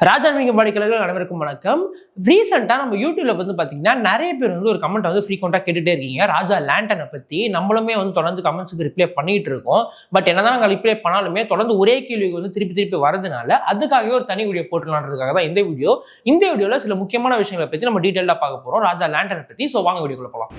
ராஜாமிக வாடிக்கையாளர்கள் அனைவருக்கும் வணக்கம். ரீசெண்டாக நம்ம யூடியூப்ல வந்து பார்த்தீங்கன்னா நிறைய பேர் வந்து ஒரு கமெண்ட் வந்து ஃப்ரீக்வெண்ட்டாக கேட்டுட்டே இருக்கீங்க. ராஜா லேண்டனை பற்றி நம்மளுமே வந்து தொடர்ந்து கமெண்ட்ஸுக்கு ரிப்ளை பண்ணிட்டு இருக்கோம். பட் என்னதான் நாங்கள் ரிப்ளை பண்ணாலுமே தொடர்ந்து ஒரே கேள்வி வந்து திருப்பி வரதுனால அதுக்காகவே ஒரு தனி வீடியோ போட்டுலான்றதுக்காக தான் இந்த வீடியோவில் சில முக்கியமான விஷயங்களை பற்றி நம்ம டீட்டெயிலாக பார்க்க போகிறோம் ராஜா லேண்டனை பற்றி. ஸோ வாங்க வீடியோக்குள்ள போகலாம்.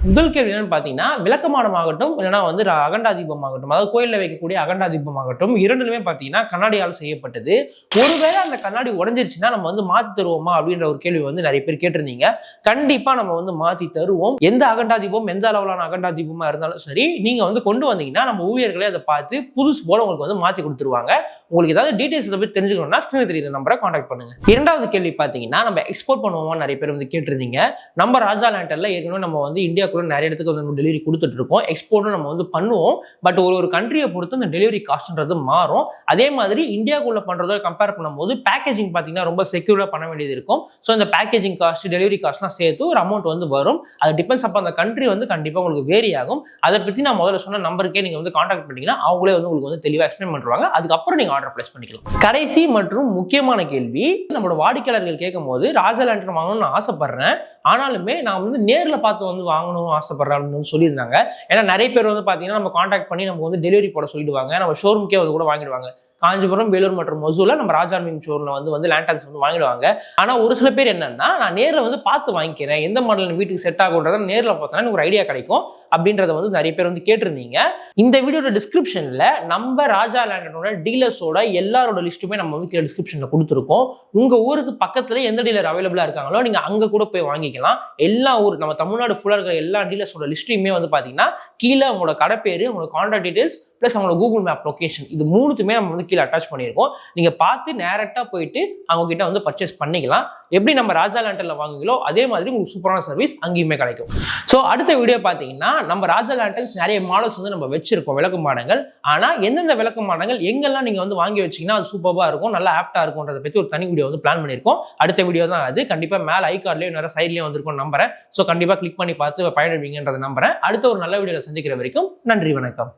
முதல் கேள்வி என்னன்னு பார்த்தீங்கன்னா, விளக்கமானமாகட்டும் இல்லைனா வந்து அகண்டா தீபம் ஆகட்டும், அதாவது கோயிலில் வைக்கக்கூடிய அகண்டா தீபம் ஆகட்டும், இரண்டுமே பார்த்தீங்கன்னா கண்ணாடியால் செய்யப்பட்டது. ஒருவேளை அந்த கண்ணாடி உடஞ்சிருச்சுன்னா நம்ம வந்து மாற்றி தருவோமா அப்படின்ற ஒரு கேள்வி வந்து நிறைய பேர் கேட்டிருந்தீங்க. கண்டிப்பாக நம்ம வந்து மாற்றி தருவோம். எந்த அகண்டா தீபம் எந்த அளவிலான அகண்டா தீபமாக இருந்தாலும் சரி, நீங்கள் வந்து கொண்டு வந்தீங்கன்னா நம்ம ஊழியர்களே அதை பார்த்து புதுசு போல உங்களுக்கு வந்து மாற்றி கொடுத்துருவாங்க. உங்களுக்கு ஏதாவது டீட்டெயில்ஸ் இதை பற்றி தெரிஞ்சுக்கணும்னா ஸ்கிரீனில் தெரியுற நம்பரை கான்டாக்ட் பண்ணுங்க. இரண்டாவது கேள்வி பார்த்தீங்கன்னா, நம்ம எக்ஸ்போர்ட் பண்ணுவோமா நிறைய பேர் வந்து கேட்டிருந்தீங்க. நம்ம ராஜா லேண்டர்ல ஏற்கனவே நம்ம வந்து இந்தியா நிறைய இடத்துக்கு வந்து டெலிவரி கொடுத்துட்டு இருக்கோம். எக்ஸ்போர்ட்டும் நம்ம வந்து பண்ணுவோம். பட் ஒரு கண்ட்ரியை பொறுத்து அந்த டெலிவரி காஸ்ட்ன்றது மாறும். அதே மாதிரி இந்தியாவுக்குள்ள பண்றதோட கம்பேர் பண்ணும்போது பேக்கேஜிங் பார்த்தீங்கன்னா ரொம்ப செக்யூரா பண்ண வேண்டியது இருக்கும். ஸோ இந்த பேக்கேஜிங் காஸ்ட் டெலிவரி காஸ்ட்லாம் சேர்த்து ஒரு அமௌண்ட் வந்து வரும். அது டிபெண்ட்ஸ் அப்போ அந்த கண்ட்ரி வந்து கண்டிப்பாக உங்களுக்கு வேரி ஆகும். அதை பற்றி நான் முதல்ல சொன்ன நம்பருக்கே நீங்கள் வந்து கான்டாக்ட் பண்ணிட்டீங்கன்னா அவங்களே வந்து உங்களுக்கு வந்து தெளிவாக எக்ஸ்பிளைன் பண்ணுவாங்க. அதுக்கப்புறம் நீங்கள் ஆர்டர் பிளேஸ் பண்ணிக்கலாம். கடைசி மற்றும் முக்கியமான கேள்வி, நம்மளோட வாடிக்கையாளர்கள் கேட்கும் போது ராஜா லேண்டர் வாங்கணும்னு ஆசைப்படுறேன், ஆனாலுமே நான் வந்து நேரில் பார்த்து வந்து வாங்கணும் ஆசைப்படுறேன் சொல்லியிருந்தாங்க. ஏன்னா நிறைய பேர் வந்து பாத்தீங்கன்னா நம்ம கான்டாக்ட் பண்ணி நமக்கு வந்து டெலிவரி போட சொல்லிடுவாங்க. நம்ம ஷோரூம்க்கே வந்து கூட வாங்கிடுவாங்க. காஞ்சிபுரம், வேலூர் மற்றும் மொசூர்ல நம்ம ராஜாமிங் ஷோரூம்ல வந்து லேண்டன்ஸ் வந்து வாங்கிடுவாங்க. ஆனா ஒரு சில பேர் என்னன்னா, நான் நேரில் வந்து பார்த்து வாங்கிக்கிறேன், எந்த மாடல் வீட்டுக்கு செட் ஆகுன்றத நேரில் பார்த்தோன்னா எனக்கு ஒரு ஐடியா கிடைக்கும் அப்படின்றத வந்து நிறைய பேர் வந்து கேட்டிருந்தீங்க. இந்த வீடியோட டிஸ்கிரிப்ஷன்ல நம்ம ராஜா லேண்டனோட டீலர்ஸோட எல்லாரோட லிஸ்ட்டுமே நம்ம வந்து கீழே டிஸ்கிரிப்ஷன்ல கொடுத்துருக்கோம். உங்க ஊருக்கு பக்கத்துல எந்த டீலர் அவைலபிளா இருக்காங்களோ நீங்க அங்க கூட போய் வாங்கிக்கலாம். எல்லா ஊர் நம்ம தமிழ்நாடு ஃபுல்லா இருக்கிற எல்லா டீலர்ஸோட லிஸ்ட்டையுமே வந்து பாத்தீங்கன்னா கீழே உங்களோட கடை பேரு, உங்களோட கான்டாக்ட் டீடைல்ஸ் பிளஸ் அவங்களோட கூகுள் மேப் லொகேஷன், இது மூணுத்துமே நம்ம வந்து கீழே அட்டாச் பண்ணியிருக்கோம். நீங்க பார்த்து நேரட்டா போயிட்டு அவங்க கிட்ட வந்து பர்ச்சேஸ் பண்ணிக்கலாம். எப்படி நம்ம ராஜா லேண்டர்ல வாங்குங்களோ அதே மாதிரி உங்களுக்கு சூப்பரான சர்வீஸ் அங்கேயுமே கிடைக்கும். ஸோ அடுத்த வீடியோ பார்த்தீங்கன்னா, நம்ம ராஜா லேண்டர்ஸ் நிறைய மாடல்ஸ் வந்து நம்ம வச்சிருக்கோம் விளக்கு மாடங்கள். ஆனா எந்தெந்த விளக்கு மாடங்கள் எங்கெல்லாம் நீங்க வந்து வாங்கி வச்சீங்கன்னா அது சூப்பராக இருக்கும், நல்லா ஆப்டா இருக்கும்ன்றதை பற்றி ஒரு தனி வீடியோ வந்து பிளான் பண்ணியிருக்கோம். அடுத்த வீடியோ தான் அது. கண்டிப்பா மேல ஐ கார்ட்லயும் நிறைய சைட்லயும் வந்திருக்கும் நம்புறேன். ஸோ கண்டிப்பா கிளிக் பண்ணி பார்த்து பயன்படுவீங்கன்றதை நம்புறேன். அடுத்த ஒரு நல்ல வீடியோல சந்திக்கிற வரைக்கும் நன்றி, வணக்கம்.